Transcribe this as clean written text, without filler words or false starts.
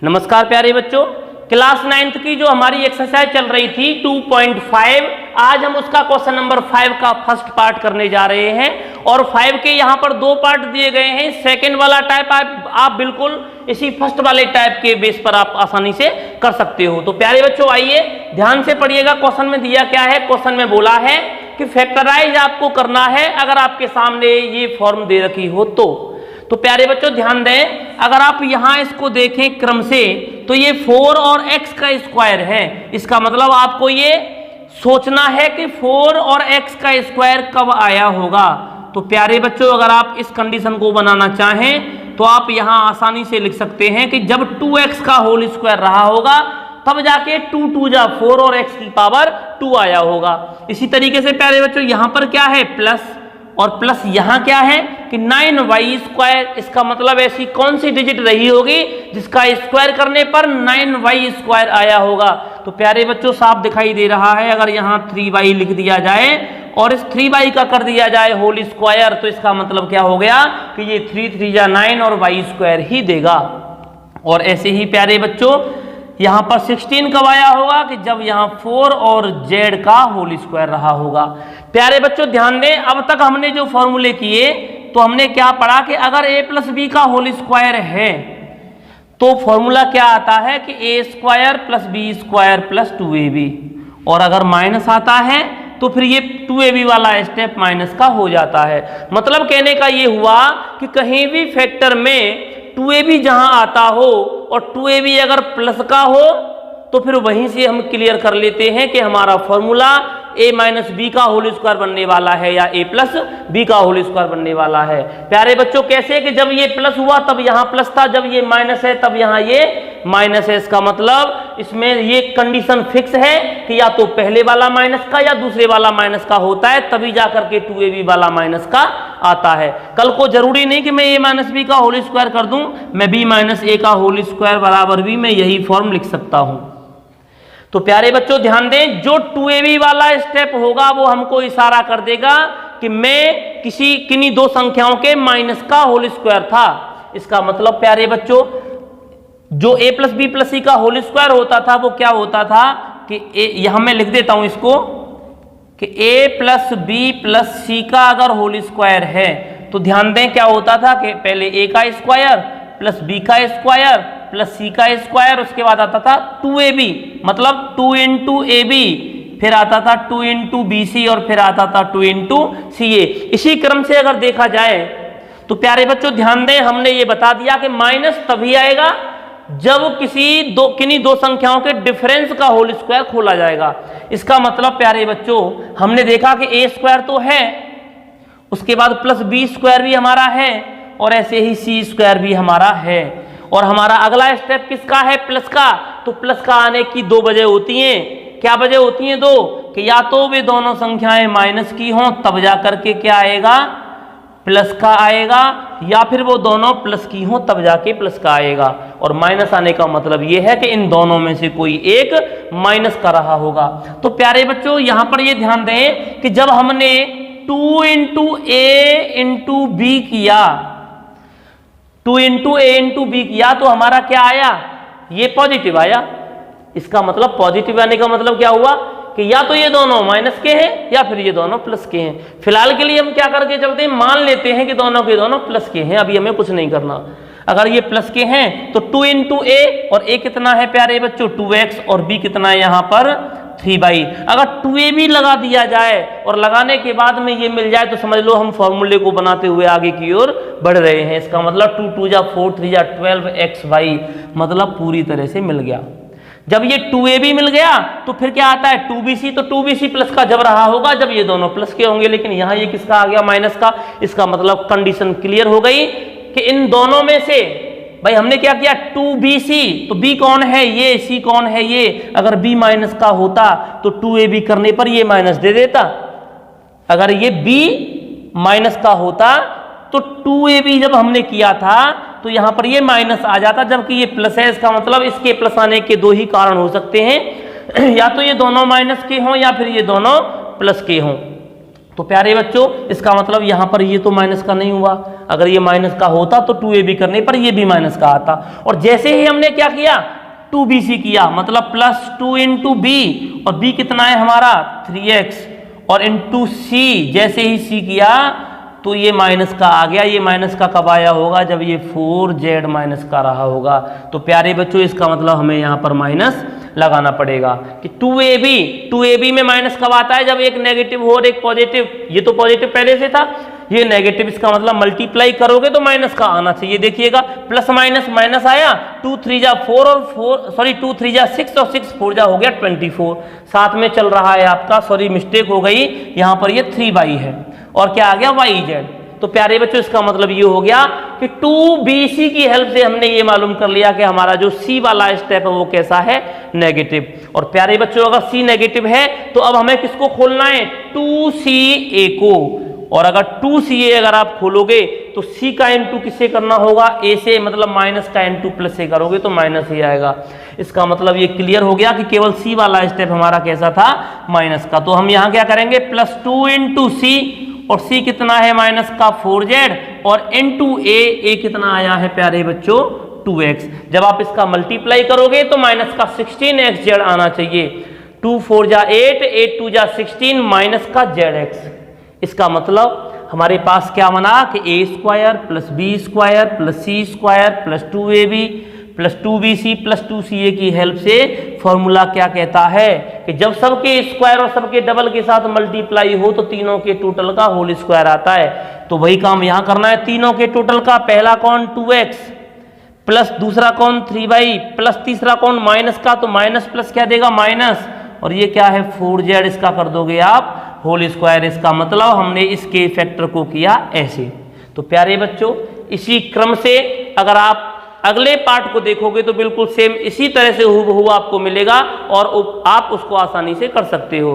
नमस्कार प्यारे बच्चों, क्लास 9th की जो हमारी एक्सरसाइज चल रही थी 2.5, आज हम उसका क्वेश्चन नंबर 5 का फर्स्ट पार्ट करने जा रहे हैं। और 5 के यहाँ पर दो पार्ट दिए गए हैं। सेकंड वाला टाइप आप बिल्कुल इसी फर्स्ट वाले टाइप के बेस पर आप आसानी से कर सकते हो। तो प्यारे बच्चों आइए ध्यान से पढ़िएगा, क्वेश्चन में दिया क्या है। क्वेश्चन में बोला है कि फैक्टराइज आपको करना है अगर आपके सामने ये फॉर्म दे रखी हो तो प्यारे बच्चों ध्यान दें, अगर आप यहां इसको देखें क्रम से तो ये 4 और x का स्क्वायर है। इसका मतलब आपको ये सोचना है कि 4 और x का स्क्वायर कब आया होगा। तो प्यारे बच्चों अगर आप इस कंडीशन को बनाना चाहें तो आप यहां आसानी से लिख सकते हैं कि जब 2x का होल स्क्वायर रहा होगा तब जाके 2 2 जा 4 और x की पावर 2 आया होगा। इसी तरीके से प्यारे बच्चों यहां पर क्या है प्लस, और प्लस यहां क्या है कि 9y स्क्वायर। इसका मतलब ऐसी कौन सी डिजिट रही होगी जिसका स्क्वायर करने पर 9y स्क्वायर आया होगा। तो प्यारे बच्चों साफ दिखाई दे रहा है, अगर यहां 3y लिख दिया जाए और इस 3y का कर दिया जाए होल स्क्वायर तो इसका मतलब क्या हो गया कि ये 3 3 जा 9 और y स्क्वायर ही देगा। और ऐसे ही प्यारे बच्चों यहां पर 16 कब आया होगा कि जब यहां 4 और z का होल स्क्वायर रहा होगा। प्यारे बच्चों ध्यान दें, अब तक हमने जो फॉर्मूले किए तो हमने क्या पढ़ा कि अगर a प्लस बी का होल स्क्वायर है तो फॉर्मूला क्या आता है कि a square plus B square plus 2ab, और अगर माइनस आता है तो फिर ये 2ab वाला स्टेप माइनस का हो जाता है। मतलब कहने का ये हुआ कि कहीं भी फैक्टर में 2ab जहां आता हो और 2ab अगर प्लस का हो तो फिर वहीं से हम क्लियर कर लेते हैं कि हमारा फॉर्मूला a माइनस बी का होल स्क्वायर बनने वाला है या a प्लस बी का होल स्क्वायर बनने वाला है। प्यारे बच्चों कैसे कि जब ये प्लस हुआ तब यहां प्लस था, जब ये माइनस है तब यहां ये माइनस है। इसका मतलब इसमें ये कंडीशन फिक्स है कि या तो पहले वाला माइनस का या दूसरे वाला माइनस का होता है, तभी जाकर के 2ab वाला माइनस का आता है। कल को जरूरी नहीं कि मैं a माइनस बी का होल स्क्वायर कर दूं, मैं b माइनस a का होल स्क्वायर बराबर भी मैं यही फॉर्म लिख सकता हूं। तो प्यारे बच्चों ध्यान दें, जो 2ab वाला स्टेप होगा वो हमको इशारा कर देगा कि मैं किन्हीं दो संख्याओं के माइनस का होल स्क्वायर था। इसका मतलब प्यारे बच्चों जो a प्लस बी प्लस सी का होल स्क्वायर होता था वो क्या होता था कि यहां मैं लिख देता हूं इसको कि a प्लस बी प्लस सी का अगर होल स्क्वायर है तो ध्यान दें क्या होता था कि पहले a का स्क्वायर प्लस बी का स्क्वायर प्लस सी का स्क्वायर, उसके बाद आता था 2ab मतलब 2 इंटू ab, फिर आता था 2 इंटू बी सी और फिर आता था 2 इंटू सी ए। इसी क्रम से अगर देखा जाए तो प्यारे बच्चों ध्यान दें, हमने ये बता दिया कि माइनस तभी आएगा जब किन्हीं दो संख्याओं के डिफरेंस का होल स्क्वायर खोला जाएगा। इसका मतलब प्यारे बच्चों हमने देखा कि a स्क्वायर तो है, उसके बाद प्लस बी स्क्वायर भी हमारा है और ऐसे ही सी स्क्वायर भी हमारा है। और हमारा अगला स्टेप किसका है प्लस का, तो प्लस का आने की दो वजह होती हैं। क्या वजह होती हैं दो कि या तो वे दोनों संख्याएं माइनस की हों तब जाकर के क्या आएगा प्लस का आएगा, या फिर वो दोनों प्लस की हों तब जाके प्लस का आएगा। और माइनस आने का मतलब ये है कि इन दोनों में से कोई एक माइनस का रहा होगा। तो प्यारे बच्चों यहां पर ये ध्यान दें कि जब हमने 2 इंटू ए इंटू बी किया, 2 इंटू ए इंटू बी किया तो हमारा क्या आया, ये पॉजिटिव आया। इसका मतलब पॉजिटिव आने का मतलब क्या हुआ कि या तो ये दोनों माइनस के हैं या फिर ये दोनों प्लस के हैं। फिलहाल के लिए हम क्या करके चलते हैं, मान लेते हैं कि दोनों के दोनों प्लस के हैं, अभी हमें कुछ नहीं करना। अगर ये प्लस के हैं तो 2 इंटू ए, और ए कितना है प्यारे बच्चों 2x, और b कितना है यहां पर 3y। अगर 2ab लगा दिया जाए और लगाने के बाद में ये मिल जाए तो समझ लो हम फॉर्मूले को बनाते हुए आगे की ओर बढ़ रहे हैं। इसका मतलब 2 2 जा 4 3 जा 12xy मतलब पूरी तरह से मिल गया। जब ये 2ab मिल गया तो फिर क्या आता है 2bc, तो 2bc प्लस का जब रहा होगा जब ये दोनों प्लस के होंगे, लेकिन यहाँ ये किसका आ गया माइनस का। इसका मतलब कंडीशन क्लियर हो गई कि इन दोनों में से भाई हमने क्या किया 2bc, तो b कौन है ये, c कौन है ये। अगर b माइनस का होता तो 2ab करने पर ये माइनस दे देता, अगर ये b माइनस का होता तो 2ab जब हमने किया था तो यहां पर ये माइनस आ जाता, जबकि ये प्लस है। इसका मतलब इसके प्लस आने के दो ही कारण हो सकते हैं, या तो ये दोनों माइनस के हों या फिर ये दोनों प्लस के हों। तो तो प्यारे बच्चों इसका मतलब यहाँ पर ये तो माइनस का नहीं हुआ, अगर ये माइनस का होता तो 2ab करने पर ये भी माइनस का आता। और जैसे ही हमने क्या किया 2bc किया, मतलब प्लस 2 इंटू बी, और b कितना है हमारा 3x, और इंटू c, जैसे ही c किया तो ये माइनस का आ गया। ये माइनस का कब आया होगा, जब ये 4z माइनस का रहा होगा। तो प्यारे बच्चों इसका मतलब हमें यहाँ पर माइनस लगाना पड़ेगा कि 2ab में माइनस कब आता है, जब एक नेगेटिव हो और एक पॉजिटिव। ये तो पॉजिटिव पहले से था, ये नेगेटिव, इसका मतलब मल्टीप्लाई करोगे तो माइनस का आना चाहिए। देखिएगा प्लस माइनस माइनस आया, 2 3 जा 4 और 2 3 जा 6 और 6 4 जा हो गया 24। साथ में चल रहा है आपका, सॉरी मिस्टेक हो गई, यहाँ पर ये 3y है और क्या आ गया yz। तो प्यारे बच्चों इसका मतलब ये हो गया कि 2bc की हेल्प से हमने ये मालूम कर लिया कि हमारा जो c वाला स्टेप है वो कैसा है, नेगेटिव। और प्यारे बच्चों अगर c नेगेटिव है तो अब हमें किसको खोलना है, 2ca को। और अगर 2ca अगर आप खोलोगे तो c का इंटू किससे करना होगा, a से, मतलब माइनस का इंटू प्लस से करोगे तो माइनस ही आएगा। इसका मतलब ये क्लियर हो गया कि केवल c वाला स्टेप हमारा कैसा था, माइनस का। तो हम यहाँ क्या करेंगे, प्लस 2 इंटू सी, और c कितना है माइनस का 4z, और इंटू a कितना आया है प्यारे बच्चों 2x। जब आप इसका मल्टीप्लाई करोगे तो माइनस का 16xz आना चाहिए। 2 4 जा 8, 8 2 जा 16 माइनस का zx। इसका मतलब हमारे पास क्या बना कि a square plus b square plus c square plus 2ab plus 2bc plus 2ca की हेल्प से फॉर्मूला क्या कहता है कि जब सबके स्क्वायर और सबके डबल के साथ मल्टीप्लाई हो तो तीनों के टोटल का होल स्क्वायर आता है। तो वही काम यहां करना है, तीनों के टोटल का, पहला कौन 2x प्लस दूसरा कौन 3y प्लस तीसरा कौन माइनस का, तो माइनस प्लस क्या देगा माइनस, और ये क्या है 4z, इसका कर दोगे आप होल स्क्वायर। इसका मतलब हमने इसके फैक्टर को किया ऐसे। तो प्यारे बच्चों इसी क्रम से अगर आप अगले पार्ट को देखोगे तो बिल्कुल सेम इसी तरह से हूबहू आपको मिलेगा और आप उसको आसानी से कर सकते हो।